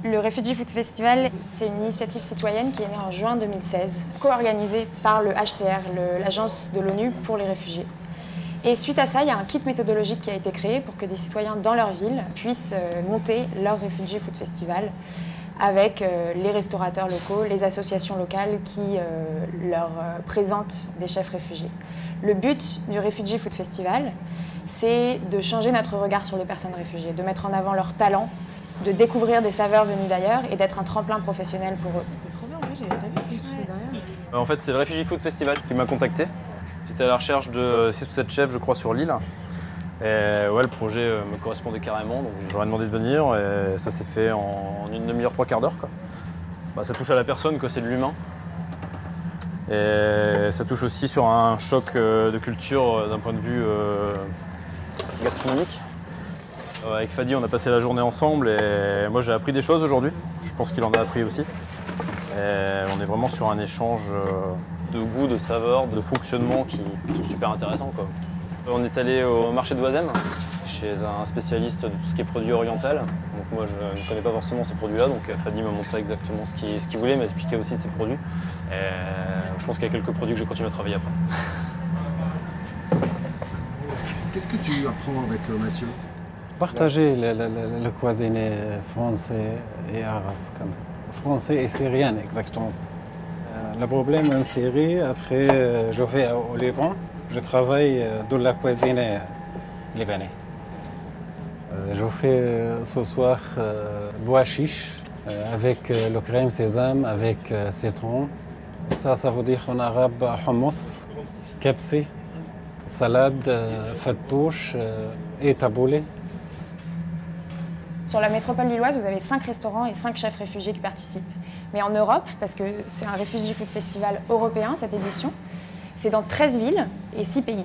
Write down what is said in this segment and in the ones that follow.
Le Refugee Food Festival, c'est une initiative citoyenne qui est née en juin 2016, co-organisée par le HCR, l'agence de l'ONU pour les réfugiés. Et suite à ça, il y a un kit méthodologique qui a été créé pour que des citoyens dans leur ville puissent monter leur Refugee Food Festival avec les restaurateurs locaux, les associations locales qui leur présentent des chefs réfugiés. Le but du Refugee Food Festival, c'est de changer notre regard sur les personnes réfugiées, de mettre en avant leurs talents, de découvrir des saveurs venues d'ailleurs et d'être un tremplin professionnel pour eux. C'est trop bien, moi j'avais pas vu tout ça derrière. En fait, c'est le Refugee Food Festival qui m'a contacté. J'étais à la recherche de 6 ou 7 chefs, je crois, sur l'île. Et ouais, le projet me correspondait carrément, donc j'aurais demandé de venir et ça s'est fait en une demi-heure, 3/4 d'heure. Bah, ça touche à la personne, c'est de l'humain. Et ça touche aussi sur un choc de culture d'un point de vue gastronomique. Avec Fadi, on a passé la journée ensemble et moi j'ai appris des choses aujourd'hui. Je pense qu'il en a appris aussi. Et on est vraiment sur un échange de goût, de saveurs, de fonctionnement qui sont super intéressants, quoi. On est allé au marché de Oisem, chez un spécialiste de tout ce qui est produit oriental. Donc moi je ne connais pas forcément ces produits-là, donc Fadi m'a montré exactement ce qu'il voulait, m'a expliqué aussi ses produits. Et je pense qu'il y a quelques produits que je vais continuer à travailler après. Qu'est-ce que tu apprends avec Mathieu? Partager le cuisine français et arabe, français et syrien exactement. Le problème en Syrie, après je vais au Liban, je travaille dans la cuisine libanaise. Je fais ce soir bois chiche avec le crème sésame, avec citron. Ça veut dire en arabe hummus, kebsi, salade, fattouche et taboulé. Sur la métropole lilloise, vous avez 5 restaurants et 5 chefs réfugiés qui participent. Mais en Europe, parce que c'est un Refugee Food Festival européen, cette édition, c'est dans 13 villes et 6 pays.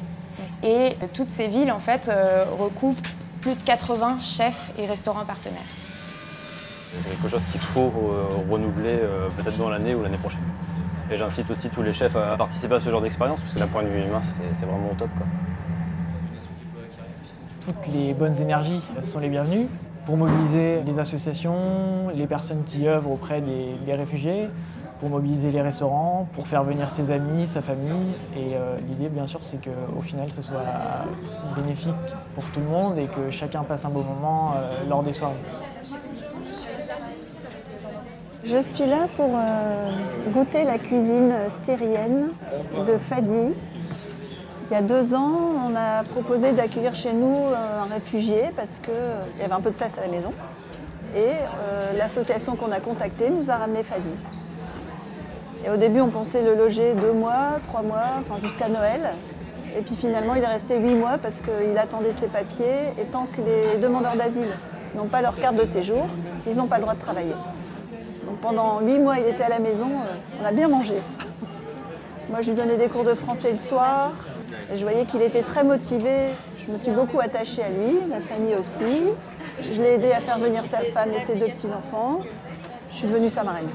Et toutes ces villes, en fait, recoupent plus de 80 chefs et restaurants partenaires. C'est quelque chose qu'il faut renouveler peut-être dans l'année ou l'année prochaine. Et j'incite aussi tous les chefs à participer à ce genre d'expérience, parce que d'un point de vue humain, c'est vraiment au top, quoi. Toutes les bonnes énergies sont les bienvenues pour mobiliser les associations, les personnes qui œuvrent auprès des réfugiés, pour mobiliser les restaurants, pour faire venir ses amis, sa famille. Et l'idée, bien sûr, c'est qu'au final, ce soit bénéfique pour tout le monde et que chacun passe un beau moment lors des soirées. Je suis là pour goûter la cuisine syrienne de Fadi. Il y a 2 ans, on a proposé d'accueillir chez nous un réfugié parce qu'il y avait un peu de place à la maison. Et l'association qu'on a contactée nous a ramené Fadi. Et au début, on pensait le loger 2 mois, 3 mois, enfin jusqu'à Noël. Et puis finalement, il est resté 8 mois parce qu'il attendait ses papiers. Et tant que les demandeurs d'asile n'ont pas leur carte de séjour, ils n'ont pas le droit de travailler. Donc pendant 8 mois, il était à la maison, on a bien mangé. Moi, je lui donnais des cours de français le soir. Et je voyais qu'il était très motivé. Je me suis beaucoup attachée à lui, ma famille aussi. Je l'ai aidé à faire venir sa femme et ses 2 petits-enfants. Je suis devenue sa marraine.